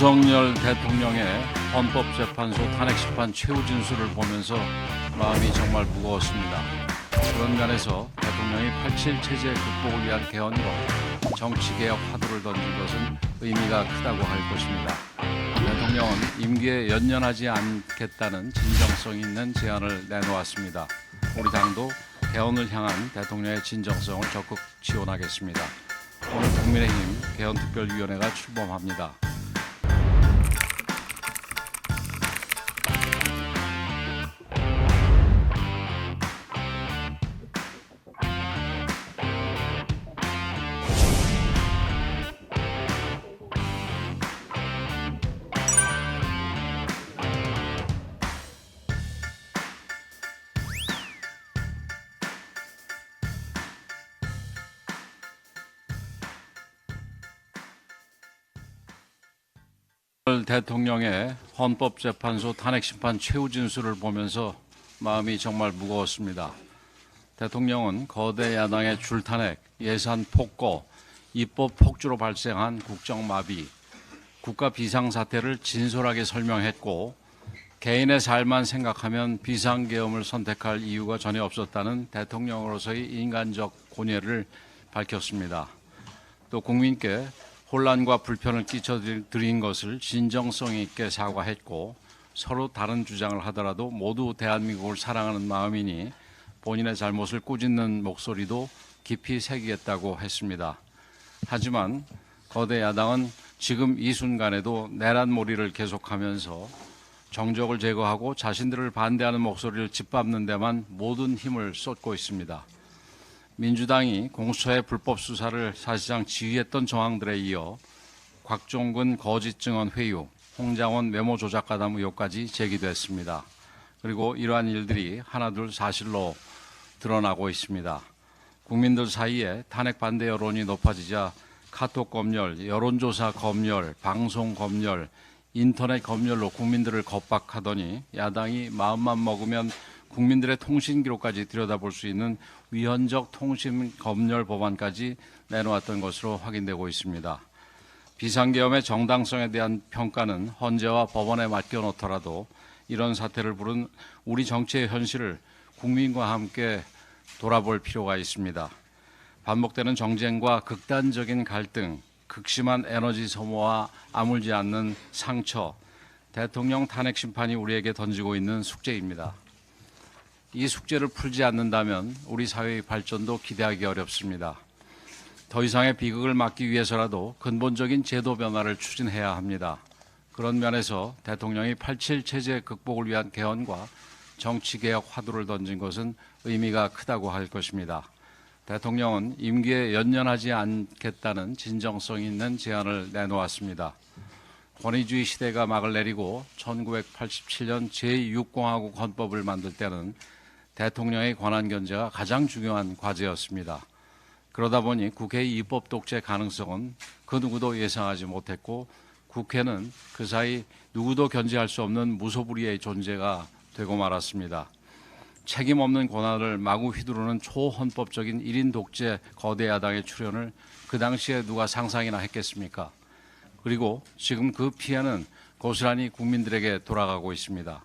윤석열 대통령의 헌법재판소 탄핵심판 최후 진술을 보면서 마음이 정말 무거웠습니다. 그런 면에서 대통령이 87 체제 극복을 위한 개헌과 정치개혁 화두를 던진 것은 의미가 크다고 할 것입니다. 대통령은 임기에 연연하지 않겠다는 진정성 있는 제안을 내놓았습니다. 우리 당도 개헌을 향한 대통령의 진정성을 적극 지원하겠습니다. 오늘 국민의힘 개헌특별위원회가 출범합니다. 오늘 대통령의 헌법재판소 탄핵심판 최후 진술을 보면서 마음이 정말 무거웠습니다. 대통령은 거대 야당의 줄탄핵, 예산 폭거, 입법 폭주로 발생한 국정마비, 국가 비상사태를 진솔하게 설명했고 개인의 삶만 생각하면 비상계엄을 선택할 이유가 전혀 없었다는 대통령으로서의 인간적 고뇌를 밝혔습니다. 또 국민께 혼란과 불편을 끼쳐드린 것을 진정성 있게 사과했고 서로 다른 주장을 하더라도 모두 대한민국을 사랑하는 마음이니 본인의 잘못을 꾸짖는 목소리도 깊이 새기겠다고 했습니다. 하지만 거대 야당은 지금 이 순간에도 내란몰이를 계속하면서 정적을 제거하고 자신들을 반대하는 목소리를 짓밟는 데만 모든 힘을 쏟고 있습니다. 민주당이 공수처의 불법 수사를 사실상 지휘했던 정황들에 이어 곽종근 거짓 증언 회유, 홍장원 메모 조작 가담 의혹까지 제기됐습니다. 그리고 이러한 일들이 하나둘 사실로 드러나고 있습니다. 국민들 사이에 탄핵 반대 여론이 높아지자 카톡 검열, 여론조사 검열, 방송 검열, 인터넷 검열로 국민들을 겁박하더니 야당이 마음만 먹으면 국민들의 통신 기록까지 들여다볼 수 있는 위헌적 통신 검열 법안까지 내놓았던 것으로 확인되고 있습니다. 비상계엄의 정당성에 대한 평가는 헌재와 법원에 맡겨놓더라도 이런 사태를 부른 우리 정치의 현실을 국민과 함께 돌아볼 필요가 있습니다. 반복되는 정쟁과 극단적인 갈등, 극심한 에너지 소모와 아물지 않는 상처, 대통령 탄핵 심판이 우리에게 던지고 있는 숙제입니다. 이 숙제를 풀지 않는다면 우리 사회의 발전도 기대하기 어렵습니다. 더 이상의 비극을 막기 위해서라도 근본적인 제도 변화를 추진해야 합니다. 그런 면에서 대통령이 87 체제 극복을 위한 개헌과 정치개혁 화두를 던진 것은 의미가 크다고 할 것입니다. 대통령은 임기에 연연하지 않겠다는 진정성 있는 제안을 내놓았습니다. 권위주의 시대가 막을 내리고 1987년 제6공화국 헌법을 만들 때는 대통령의 권한 견제가 가장 중요한 과제였습니다. 그러다 보니 국회의 입법 독재 가능성은 그 누구도 예상하지 못했고 국회는 그 사이 누구도 견제할 수 없는 무소불위의 존재가 되고 말았습니다. 책임 없는 권한을 마구 휘두르는 초헌법적인 1인 독재 거대 야당의 출현을 그 당시에 누가 상상이나 했겠습니까? 그리고 지금 그 피해는 고스란히 국민들에게 돌아가고 있습니다.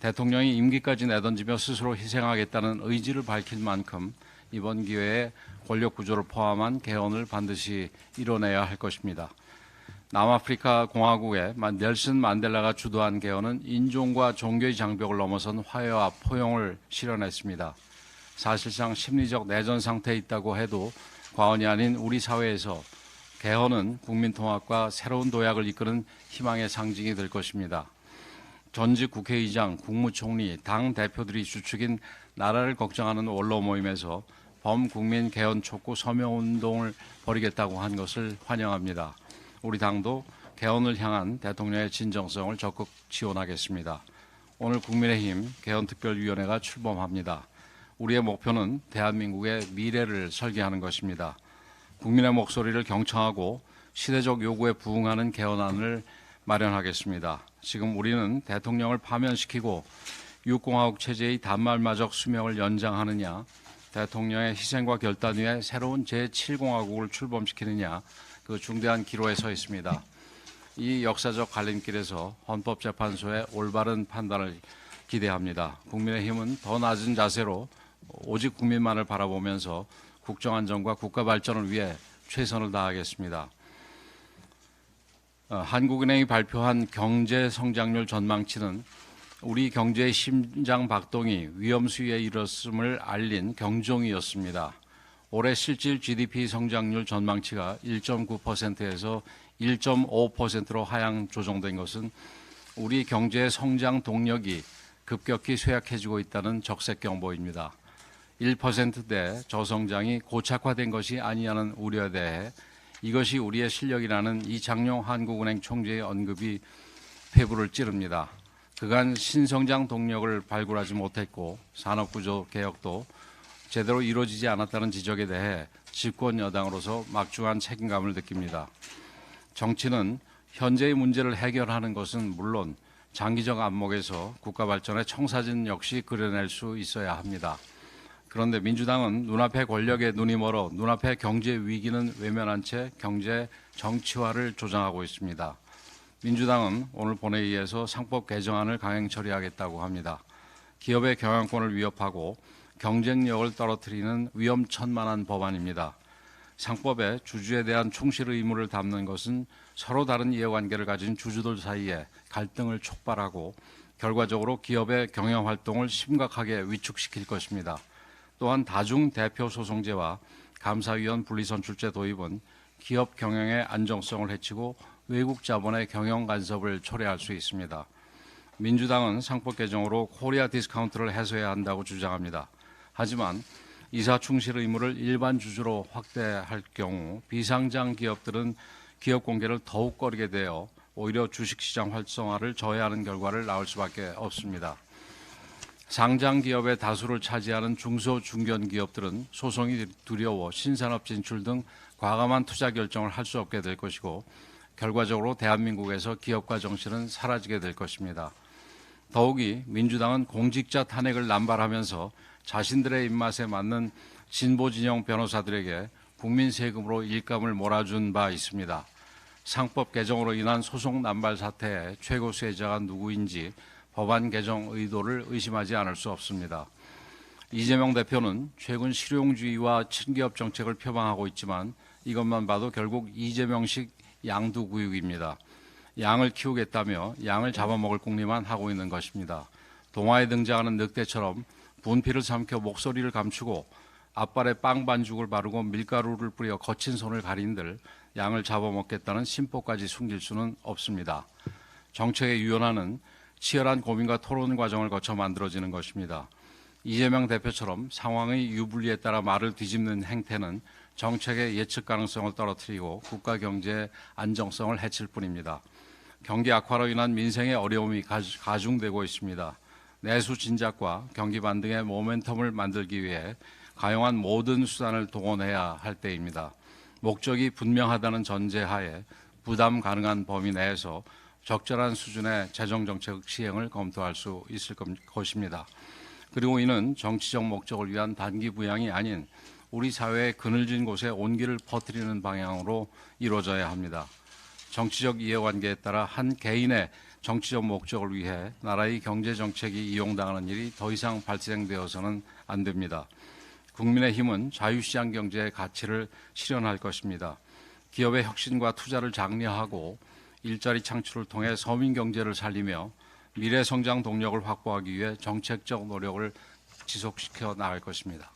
대통령이 임기까지 내던지며 스스로 희생하겠다는 의지를 밝힌 만큼 이번 기회에 권력 구조를 포함한 개헌을 반드시 이뤄내야 할 것입니다. 남아프리카 공화국의 넬슨 만델라가 주도한 개헌은 인종과 종교의 장벽을 넘어선 화해와 포용을 실현했습니다. 사실상 심리적 내전 상태에 있다고 해도 과언이 아닌 우리 사회에서 개헌은 국민통합과 새로운 도약을 이끄는 희망의 상징이 될 것입니다. 전직 국회의장, 국무총리, 당 대표들이 주축인 나라를 걱정하는 원로 모임에서 범국민 개헌 촉구 서명운동을 벌이겠다고 한 것을 환영합니다. 우리 당도 개헌을 향한 대통령의 진정성을 적극 지원하겠습니다. 오늘 국민의힘 개헌특별위원회가 출범합니다. 우리의 목표는 대한민국의 미래를 설계하는 것입니다. 국민의 목소리를 경청하고 시대적 요구에 부응하는 개헌안을 마련하겠습니다. 지금 우리는 대통령을 파면시키고 6공화국 체제의 단말마적 수명을 연장하느냐, 대통령의 희생과 결단 위에 새로운 제7공화국을 출범시키느냐, 그 중대한 기로에 서 있습니다. 이 역사적 갈림길에서 헌법재판소의 올바른 판단을 기대합니다. 국민의힘은 더 낮은 자세로 오직 국민만을 바라보면서 국정안정과 국가 발전을 위해 최선을 다하겠습니다. 한국은행이 발표한 경제 성장률 전망치는 우리 경제의 심장 박동이 위험 수위에 이르렀음을 알린 경종이었습니다. 올해 실질 GDP 성장률 전망치가 1.9%에서 1.5%로 하향 조정된 것은 우리 경제의 성장 동력이 급격히 쇠약해지고 있다는 적색 경보입니다. 1%대 저성장이 고착화된 것이 아니냐는 우려에 대해 이것이 우리의 실력이라는 이장용 한국은행 총재의 언급이 폐부를 찌릅니다. 그간 신성장 동력을 발굴하지 못했고 산업구조 개혁도 제대로 이루어지지 않았다는 지적에 대해 집권 여당으로서 막중한 책임감을 느낍니다. 정치는 현재의 문제를 해결하는 것은 물론 장기적 안목에서 국가 발전의 청사진 역시 그려낼 수 있어야 합니다. 그런데 민주당은 눈앞의 권력에 눈이 멀어 눈앞의 경제 위기는 외면한 채 경제 정치화를 조장하고 있습니다. 민주당은 오늘 본회의에서 상법 개정안을 강행 처리하겠다고 합니다. 기업의 경영권을 위협하고 경쟁력을 떨어뜨리는 위험천만한 법안입니다. 상법에 주주에 대한 충실 의무를 담는 것은 서로 다른 이해관계를 가진 주주들 사이에 갈등을 촉발하고 결과적으로 기업의 경영 활동을 심각하게 위축시킬 것입니다. 또한 다중대표소송제와 감사위원 분리선출제 도입은 기업 경영의 안정성을 해치고 외국 자본의 경영 간섭을 초래할 수 있습니다. 민주당은 상법 개정으로 코리아 디스카운트를 해소해야 한다고 주장합니다. 하지만 이사 충실 의무를 일반 주주로 확대할 경우 비상장 기업들은 기업 공개를 더욱 꺼리게 되어 오히려 주식시장 활성화를 저해하는 결과를 낳을 수밖에 없습니다. 상장 기업의 다수를 차지하는 중소 중견 기업들은 소송이 두려워 신산업 진출 등 과감한 투자 결정을 할 수 없게 될 것이고 결과적으로 대한민국에서 기업가 정신은 사라지게 될 것입니다. 더욱이 민주당은 공직자 탄핵을 남발하면서 자신들의 입맛에 맞는 진보 진영 변호사들에게 국민 세금으로 일감을 몰아준 바 있습니다. 상법 개정으로 인한 소송 남발 사태의 최고 수혜자가 누구인지 법안 개정 의도를 의심하지 않을 수 없습니다. 이재명 대표는 최근 실용주의와 친기업 정책을 표방하고 있지만 이것만 봐도 결국 이재명식 양두구육입니다. 양을 키우겠다며 양을 잡아먹을 궁리만 하고 있는 것입니다. 동화에 등장하는 늑대처럼 분필을 삼켜 목소리를 감추고 앞발에 빵 반죽을 바르고 밀가루를 뿌려 거친 손을 가린들 양을 잡아먹겠다는 심보까지 숨길 수는 없습니다. 정책의 유연화는 치열한 고민과 토론 과정을 거쳐 만들어지는 것입니다. 이재명 대표처럼 상황의 유불리에 따라 말을 뒤집는 행태는 정책의 예측 가능성을 떨어뜨리고 국가 경제의 안정성을 해칠 뿐입니다. 경기 악화로 인한 민생의 어려움이 가중되고 있습니다. 내수 진작과 경기 반등의 모멘텀을 만들기 위해 가용한 모든 수단을 동원해야 할 때입니다. 목적이 분명하다는 전제하에 부담 가능한 범위 내에서 적절한 수준의 재정정책 시행을 검토할 수 있을 것입니다. 그리고 이는 정치적 목적을 위한 단기 부양이 아닌 우리 사회의 그늘진 곳에 온기를 퍼뜨리는 방향으로 이루어져야 합니다. 정치적 이해관계에 따라 한 개인의 정치적 목적을 위해 나라의 경제정책이 이용당하는 일이 더 이상 발생되어서는 안 됩니다. 국민의힘은 자유시장 경제의 가치를 실현할 것입니다. 기업의 혁신과 투자를 장려하고 일자리 창출을 통해 서민 경제를 살리며 미래 성장 동력을 확보하기 위해 정책적 노력을 지속시켜 나갈 것입니다.